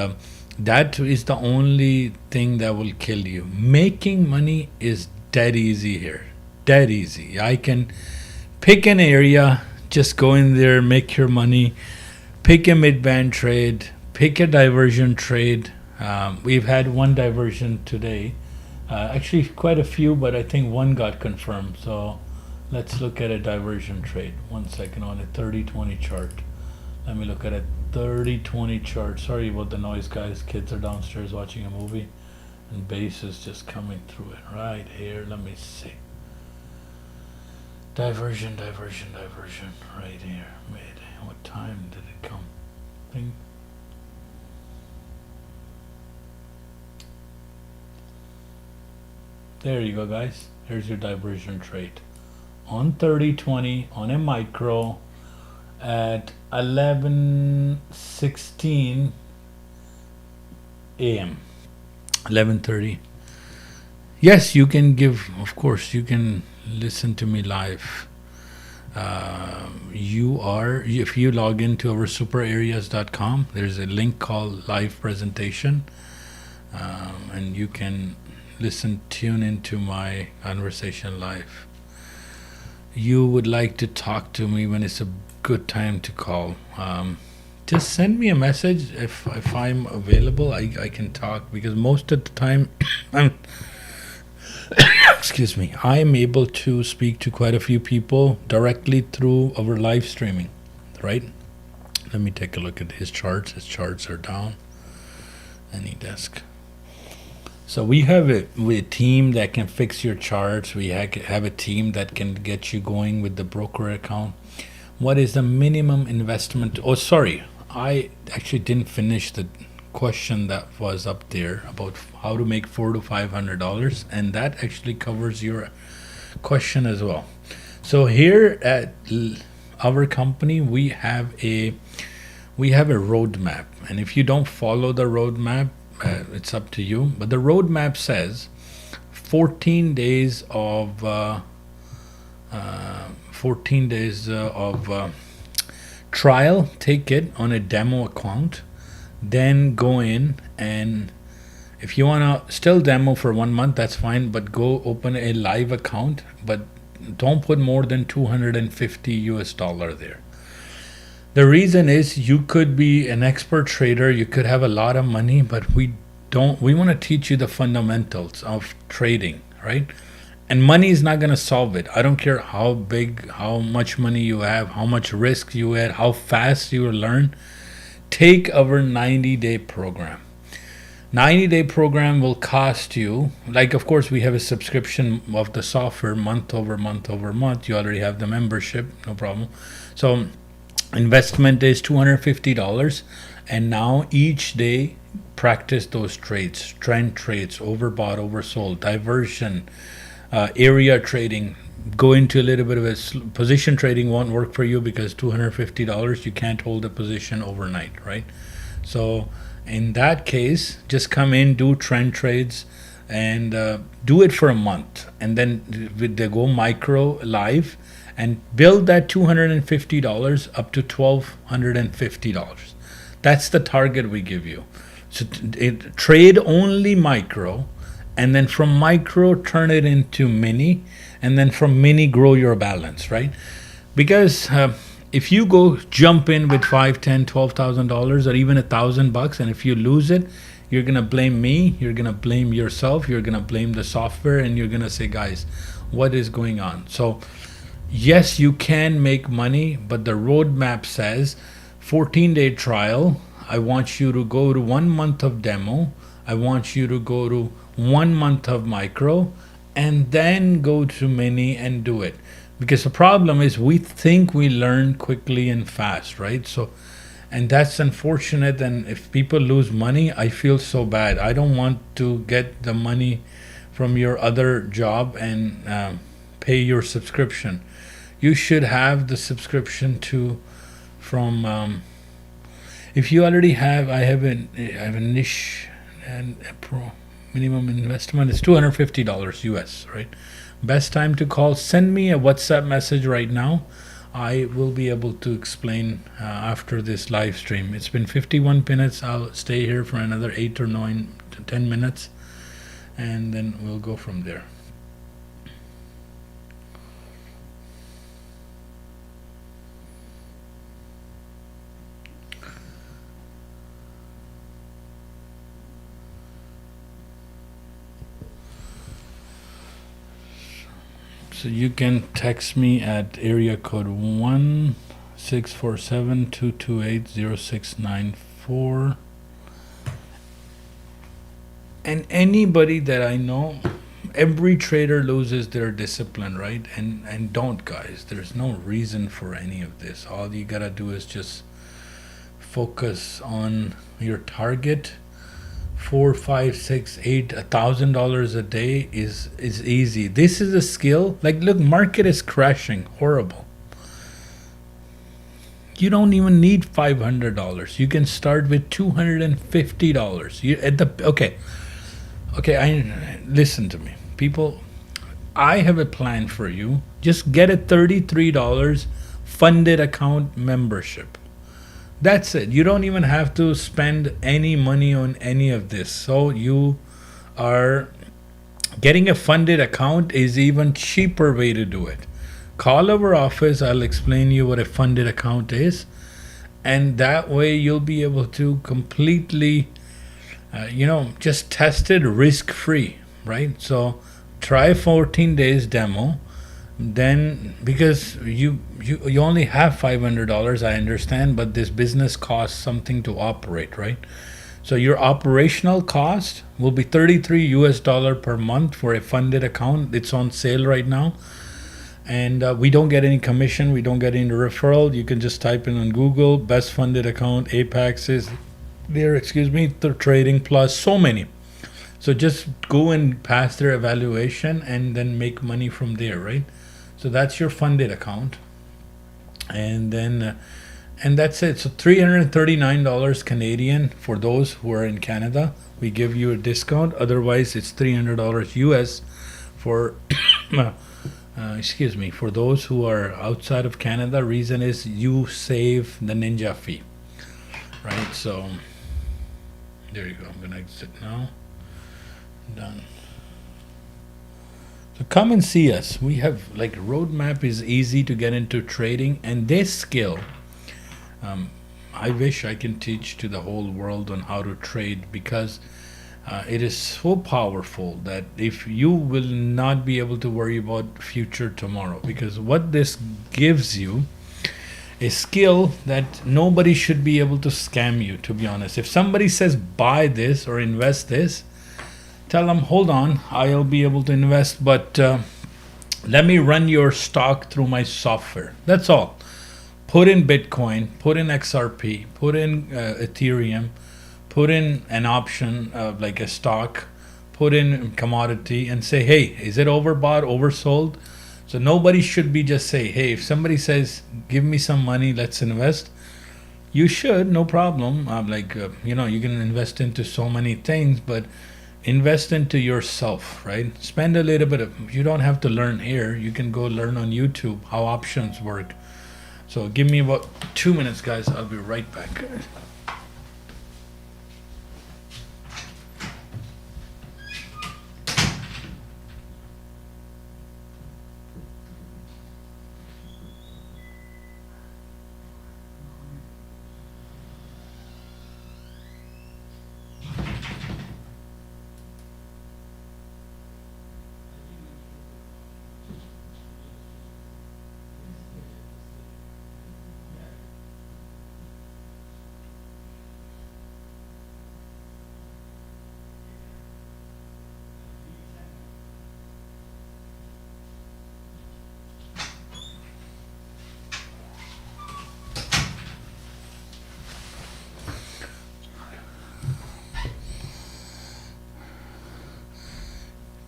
that is the only thing that will kill you. Making money is dead easy here. Dead easy. I can pick an area, just go in there, make your money, pick a mid-band trade, pick a diversion trade. We've had one diversion today. Actually, quite a few, but I think one got confirmed. So let's look at a diversion trade. 1 second on a 30-20 chart. Let me look at a 30-20 chart. Sorry about the noise, guys. Kids are downstairs watching a movie, and bass is just coming through it right here. Let me see. Diversion, diversion, diversion. Right here. Mid. What time did it come? Thing. There you go, guys. Here's your diversion trade. On 30-20 on a micro at 11:16 a.m. 11:30. Yes, you can give, of course, you can listen to me live. If you log into our superareas.com, there's a link called live presentation, and you can tune into my conversation live. You would like to talk to me when it's a good time to call. Just send me a message if I'm available. I can talk because most of the time I'm excuse me, I am able to speak to quite a few people directly through our live streaming, right? Let me take a look at his charts. His charts are down. AnyDesk. So we have a team that can fix your charts. We have a team that can get you going with the broker account. What is the minimum investment? Oh, sorry. I actually didn't finish the question that was up there about how to make $400 to $500, and that actually covers your question as well. So here at our company, we have a roadmap, and if you don't follow the roadmap, it's up to you. But the roadmap says 14 days of trial. Take it on a demo account. Then go in, and if you want to still demo for 1 month, that's fine, but go open a live account, but don't put more than $250 there. The reason is you could be an expert trader, you could have a lot of money, but we want to teach you the fundamentals of trading, right? And money is not going to solve it. I don't care how big, how much money you have, how much risk you had, how fast you learn. Take our 90-day program. 90-day program will cost you, like, of course, we have a subscription of the software month over month over month. You already have the membership, no problem. So investment is $250, and now each day practice those trades, trend trades, overbought, oversold, diversion, area trading. Go into a little bit of a position trading won't work for you because $250, you can't hold a position overnight, right? So in that case, just come in, do trend trades, and do it for a month, and then go micro live and build that $250 up to $1,250. That's the target we give you. So trade only micro, and then from micro turn it into mini, and then from mini grow your balance, right? Because if you go jump in with $5, $10, $12,000 or even $1,000, and if you lose it, you're gonna blame me, you're gonna blame yourself, you're gonna blame the software, and you're gonna say, guys, what is going on? So yes, you can make money, but the roadmap says 14-day trial. I want you to go to 1 month of demo. I want you to go to 1 month of micro, and then go to mini and do it. Because the problem is we think we learn quickly and fast, right? So, and that's unfortunate. And if people lose money, I feel so bad. I don't want to get the money from your other job and pay your subscription. You should have the subscription to from. If you already have, I have a niche and a pro minimum investment is $250 US, right? Best time to call. Send me a WhatsApp message right now. I will be able to explain after this live stream. It's been 51 minutes. I'll stay here for another 8 or 9 to 10 minutes, and then we'll go from there. So you can text me at area code 1-647-228-0694. And anybody that I know, every trader loses their discipline, right? And don't, guys. There's no reason for any of this. All you gotta do is just focus on your target. 4, 5, 6, 8, $1,000 a day is easy. This is a skill. Like, look, market is crashing, horrible. You don't even need $500. You can start with $250. Listen to me, people. I have a plan for you. Just get a $33 funded account membership. That's it. You don't even have to spend any money on any of this. So you are getting a funded account is even cheaper way to do it. Call our office. I'll explain you what a funded account is, and that way you'll be able to completely, just test it risk-free, right? So try 14 days demo. Then, because you only have $500, I understand, but this business costs something to operate, right? So your operational cost will be $33 per month for a funded account. It's on sale right now, and we don't get any commission. We don't get any referral. You can just type in on Google best funded account. Apex is there. The Trading Plus. So many. So just go and pass their evaluation, and then make money from there, right? So that's your funded account, and then and that's it. So $339 Canadian for those who are in Canada. We give you a discount. Otherwise, it's $300 US for for those who are outside of Canada. Reason is you save the Ninja fee, right? So there you go. I'm gonna exit now. Done. So come and see us. We have roadmap is easy to get into trading, and this skill, I wish I can teach to the whole world on how to trade, because it is so powerful that if you will not be able to worry about future tomorrow, because what this gives you a skill that nobody should be able to scam you, to be honest. If somebody says buy this or invest this, tell them, hold on, I'll be able to invest, but let me run your stock through my software. That's all. Put in Bitcoin, put in XRP, put in Ethereum, put in an option like a stock, put in commodity, and say, hey, is it overbought, oversold? So nobody should be just say, hey, if somebody says, give me some money, let's invest, you should, no problem. You can invest into so many things, but invest into yourself, right? Spend a little bit of, you don't have to learn here. You can go learn on YouTube how options work. So give me about 2 minutes, guys. I'll be right back.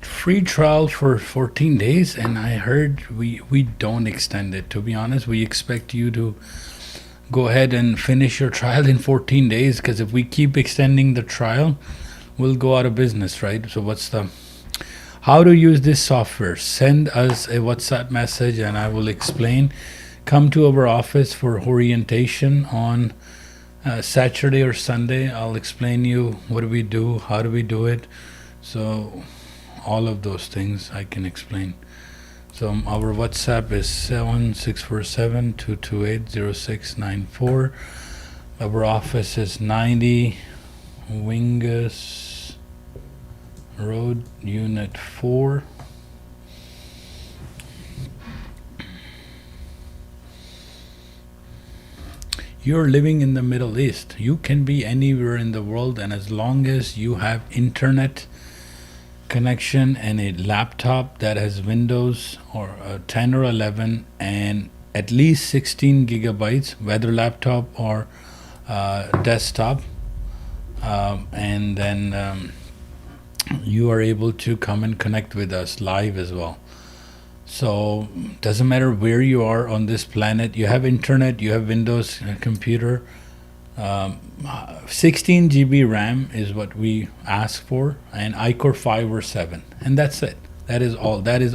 Free trial for 14 days, and I heard we don't extend it. To be honest, we expect you to go ahead and finish your trial in 14 days, because if we keep extending the trial, we'll go out of business, right? So what's the how to use this software? Send us a WhatsApp message and I will explain. Come to our office for orientation on Saturday or Sunday. I'll explain you what do we do, how do we do it. So all of those things I can explain. So our WhatsApp is 7647-228-0694. Our office is 90 Wingus Road, Unit 4. You're living in the Middle East. You can be anywhere in the world, and as long as you have internet connection and a laptop that has Windows or 10 or 11 and at least 16 gigabytes, whether laptop or desktop, and then you are able to come and connect with us live as well. So doesn't matter where you are on this planet, you have internet, you have Windows computer. 16 GB RAM is what we ask for, and iCore 5 or 7, and that's it. That is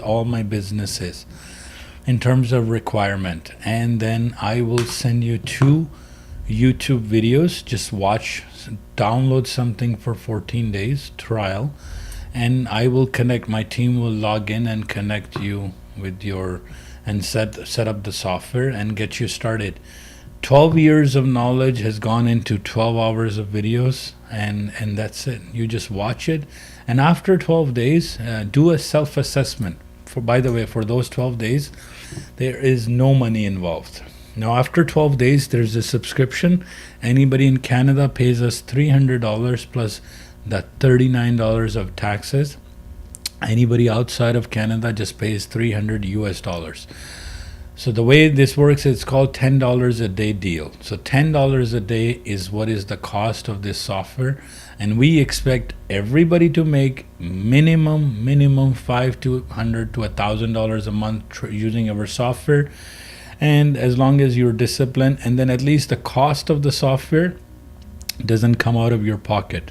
all my business is in terms of requirement. And then I will send you 2 YouTube videos. Just watch, download something for 14 days trial, and I will connect, my team will log in and connect you with your, and set up the software and get you started. 12 years of knowledge has gone into 12 hours of videos, and that's it. You just watch it, and after 12 days, do a self-assessment. By the way, for those 12 days, there is no money involved. Now, after 12 days, there's a subscription. Anybody in Canada pays us $300 plus the $39 of taxes. Anybody outside of Canada just pays $300 US. So the way this works, it's called $10 a day deal. So $10 a day is what is the cost of this software, and we expect everybody to make minimum $500 to $1,000 a month using our software, and as long as you're disciplined, and then at least the cost of the software doesn't come out of your pocket.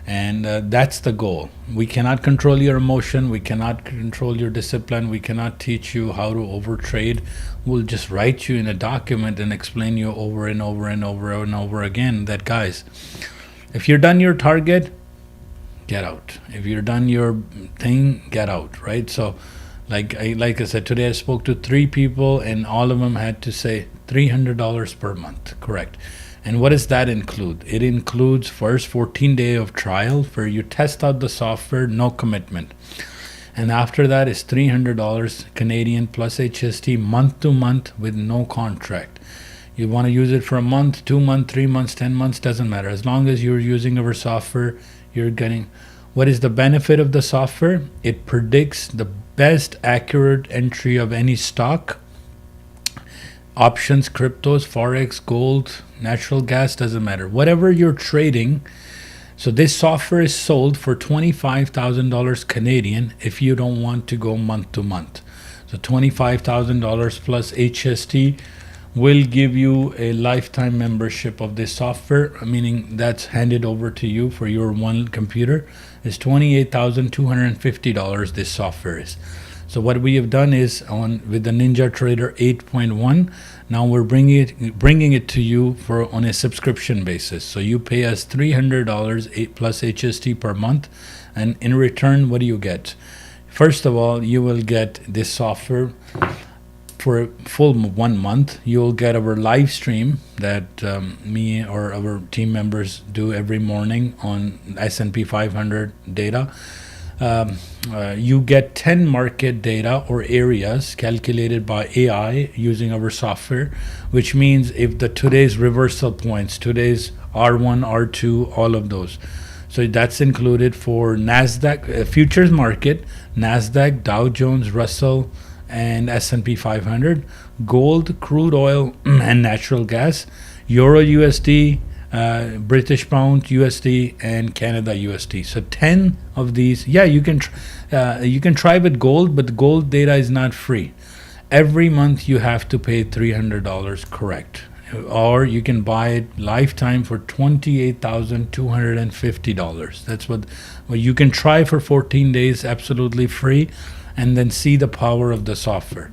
And that's the goal. We cannot control your emotion. We cannot control your discipline. We cannot teach you how to overtrade. We'll just write you in a document and explain you over and over and over and over again that, guys, if you're done your target, get out. If you're done your thing, get out, right? So like I said, today I spoke to 3 people, and all of them had to say $300 per month. Correct. And what does that include? It includes first 14 days of trial where you test out the software, no commitment. And after that is $300 Canadian plus HST month to month with no contract. You want to use it for a month, 2 months, 3 months, 10 months, doesn't matter. As long as you're using our software, you're getting. What is the benefit of the software? It predicts the best accurate entry of any stock, options, cryptos, forex, gold, natural gas, doesn't matter. Whatever you're trading. So this software is sold for $25,000 Canadian if you don't want to go month to month. So $25,000 plus HST will give you a lifetime membership of this software, meaning that's handed over to you for your one computer. It's $28,250. This software is. So what we have done is on with the Ninja Trader 8.1. Now we're bringing it to you for on a subscription basis. So you pay us $300 plus HST per month, and in return, what do you get? First of all, you will get this software for a full 1 month. You'll get our live stream that me or our team members do every morning on S&P 500 data. You get 10 market data or areas calculated by AI using our software, which means if the today's reversal points, today's R1, R2, all of those. So that's included for NASDAQ, futures market, NASDAQ, Dow Jones, Russell, and S&P 500, gold, crude oil, and natural gas, Euro USD, British pound USD, and Canada USD. So 10 of these. Yeah, you can try with gold, but the gold data is not free. Every month you have to pay $300, correct? Or you can buy it lifetime for $28,250. That's what you can try for 14 days, absolutely free, and then see the power of the software.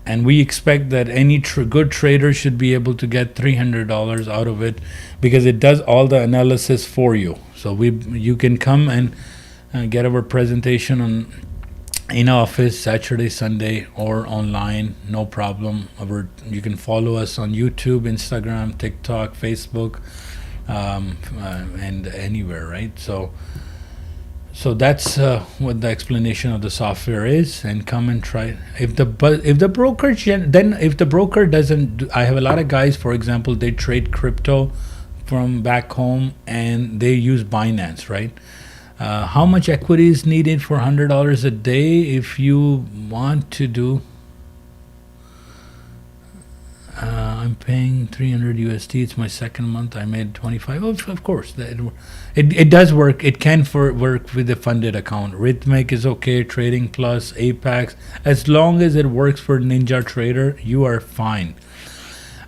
And we expect that any good trader should be able to get $300 out of it, because it does all the analysis for you. So you can come and get our presentation on in office Saturday, Sunday, or online, no problem. You can follow us on YouTube, Instagram, TikTok, Facebook, and anywhere, right? So that's what the explanation of the software is, and come and try. If the broker doesn't, I have a lot of guys, for example, they trade crypto from back home and they use Binance, right? How much equity is needed for $100 a day if you want to do? I'm paying 300 USD. It's my second month. I made 25. Of course, it does work. It can work with a funded account. Rhythmic is okay. Trading Plus, Apex, as long as it works for Ninja Trader, you are fine.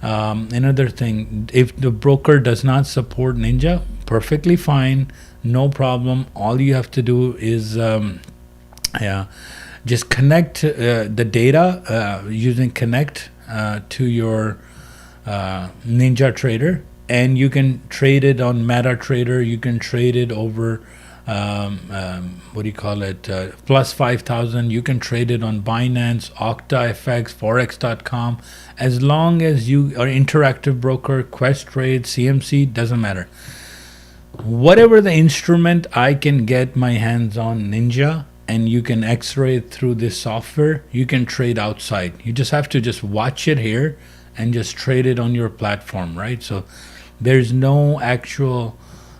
Another thing, if the broker does not support Ninja, perfectly fine, no problem. All you have to do is just connect the data using Connect to your Ninja Trader, and you can trade it on MetaTrader. You can trade it over plus 5,000. You can trade it on Binance, OctaFX, Forex.com. As long as you are interactive broker, Quest Trade, CMC, doesn't matter. Whatever the instrument I can get my hands on Ninja, and you can x-ray it through this software, you can trade outside. You just have to watch it here and just trade it on your platform, right? So there's no actual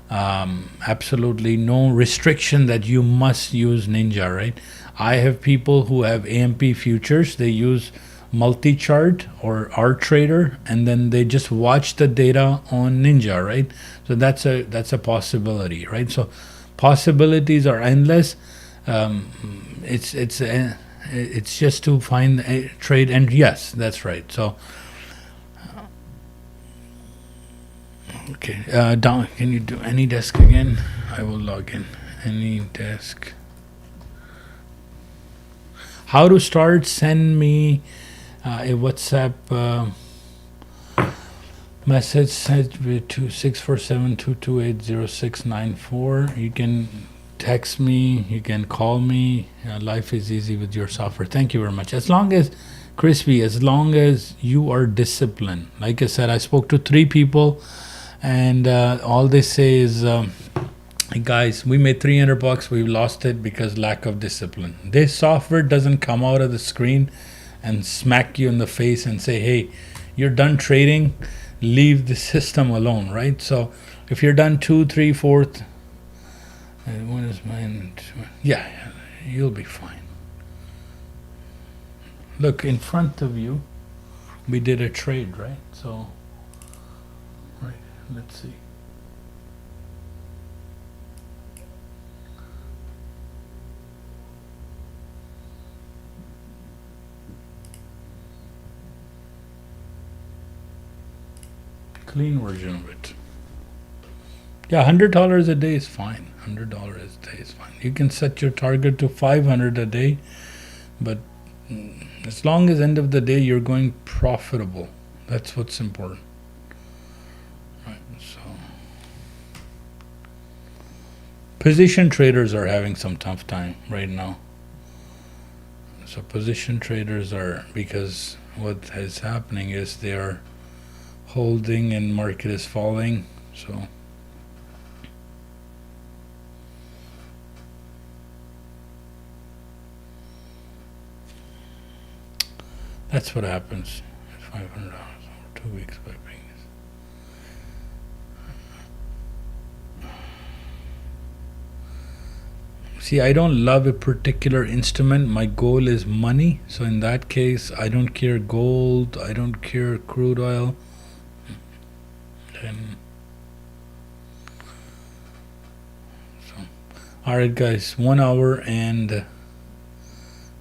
absolutely no restriction that you must use Ninja, right? I have people who have AMP futures. They use multi-chart or RTrader, and then they just watch the data on Ninja, right? So that's a possibility, right? So possibilities are endless. It's just to find a trade, and yes, that's right. So okay, Don, can you do any desk again? I will log in. Any desk. How to start? Send me a WhatsApp message sent to 647-228-0694. You can text me, you can call me. Life is easy with your software. Thank you very much. As long as you are disciplined. Like I said, I spoke to 3 people, and all they say is, hey guys, we made $300, we lost it because lack of discipline. This software doesn't come out of the screen and smack you in the face and say, hey, you're done trading, leave the system alone, right? So if you're done 2, 3, 4th, what is mine? Yeah, you'll be fine. Look, in front of you, we did a trade, right? So, right, let's see. clean version of it. Yeah, $100 a day is fine. $100 a day is fine. You can set your target to 500 a day, but as long as end of the day you're going profitable, that's what's important. Right. So position traders are having some tough time right now. So position traders are, because what is happening is they are holding and market is falling. So that's what happens at $500 over 2 weeks by being this. See, I don't love a particular instrument. My goal is money. So in that case, I don't care gold. I don't care crude oil. And so, all right, guys, 1 hour and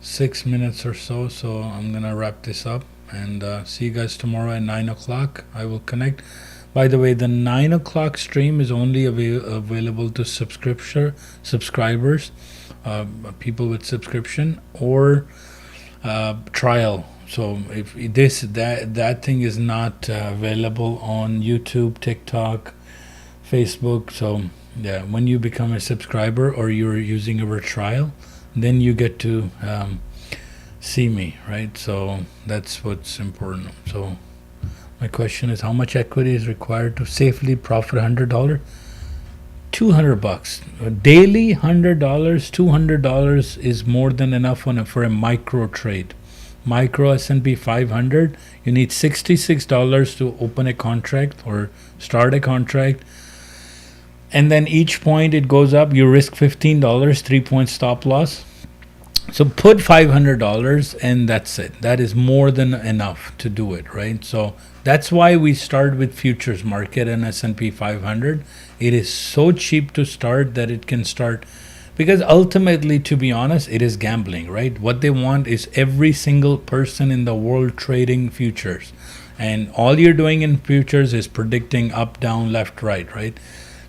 6 minutes or so. So I'm gonna wrap this up and see you guys tomorrow at 9 o'clock. I will connect. By the way, the 9 o'clock stream is only available to subscribers, people with subscription or trial. So if that thing is not available on YouTube, TikTok, Facebook. So yeah, when you become a subscriber or you're using our trial, then you get to see me, right? So that's what's important. So my question is, how much equity is required to safely profit $100? $200 daily. $200 is more than enough for a micro trade. Micro S&P 500, you need $66 to open a contract or start a contract, and then each point it goes up, you risk $15, 3-point stop loss. So put $500 and that's it. That is more than enough to do it, right? So that's why we start with futures market and S&P 500. It is so cheap to start that it can start, because ultimately, to be honest, it is gambling, right? What they want is every single person in the world trading futures, and all you're doing in futures is predicting up, down, left, right?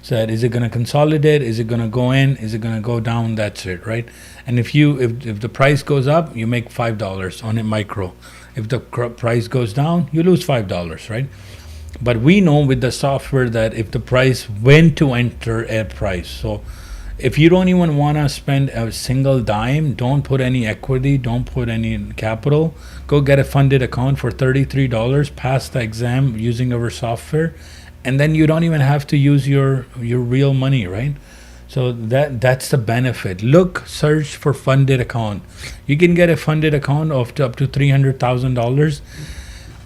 So that, is it going to consolidate? Is it going to go in? Is it going to go down? That's it, right? And if the price goes up, you make $5 on a micro. If the price goes down, you lose $5, right? But we know with the software that if the price, when to enter a price. So if you don't even want to spend a single dime, don't put any equity, don't put any capital, go get a funded account for $33, pass the exam using our software, and then you don't even have to use your real money, right? So that's the benefit. Search for funded account. You can get a funded account of up to $300,000.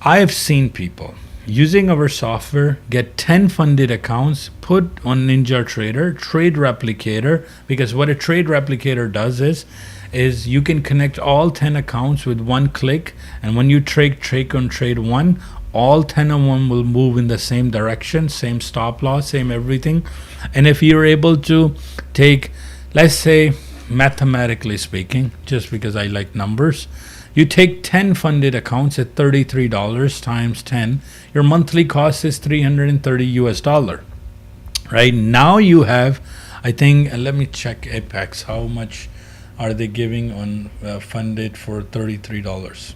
I've seen people using our software get 10 funded accounts, put on NinjaTrader, Trade Replicator, because what a Trade Replicator does is you can connect all 10 accounts with one click, and when you trade on trade one, all 10 of them will move in the same direction, same stop loss, same everything. And if you're able to take, let's say, mathematically speaking, just because I like numbers, you take 10 funded accounts at $33 times 10, your monthly cost is $330, right? Now you have, I think, let me check Apex, how much are they giving on funded for $33?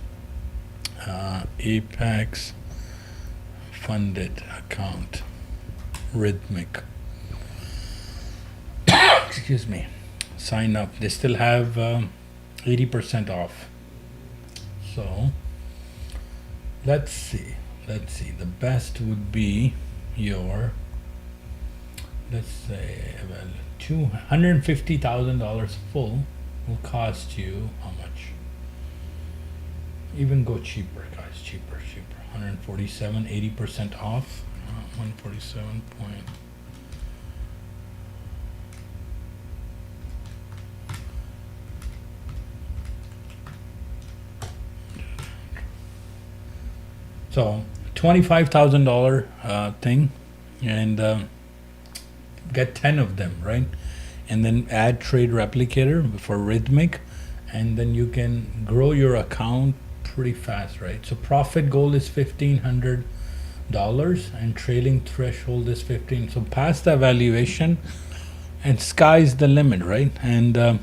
Apex funded account, Rhythmic. Excuse me. Sign up. They still have 80% off. So let's see. The best would be your, let's say, $250,000 full will cost you how much? Even go cheaper, guys. Cheaper. 147, 80% off. 147 point. So $25,000 thing, and get 10 of them, right? And then add Trade Replicator for Rhythmic, and then you can grow your account pretty fast, right? So profit goal is 1,500 and trailing threshold is 15. So past the valuation, and sky's the limit, right? And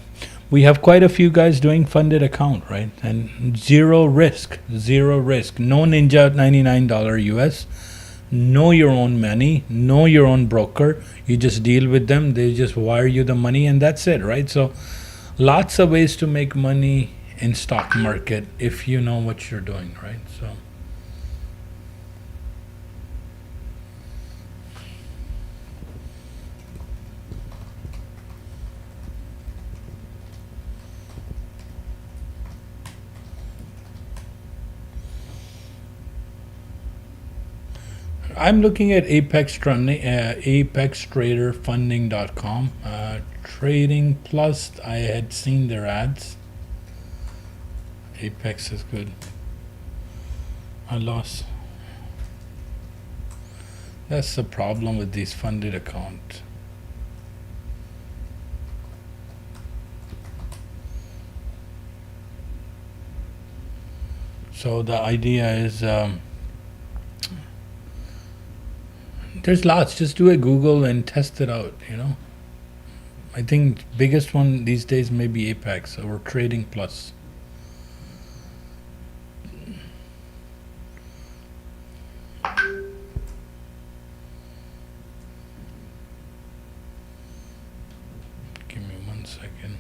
we have quite a few guys doing funded account, right? And zero risk, no ninja $99 US. Know your own money, know your own broker. You just deal with them, they just wire you the money, and that's it, right? So lots of ways to make money in stock market if you know what you're doing, right? So I'm looking at apextraderfunding.com. Trading Plus, I had seen their ads. Apex is good. I lost. That's the problem with these funded accounts. So the idea is there's lots. Just do a Google and test it out. I think biggest one these days may be Apex or Trading Plus. Give me 1 second.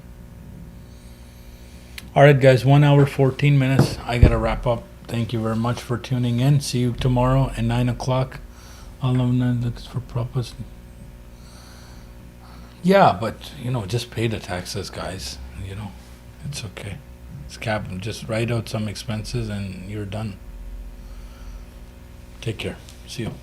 All right, guys, 1 hour, 14 minutes. I got to wrap up. Thank you very much for tuning in. See you tomorrow at 9 o'clock. All of them, that's for purpose. Yeah, but, just pay the taxes, guys. It's okay. It's cap. Just write out some expenses and you're done. Take care. See you.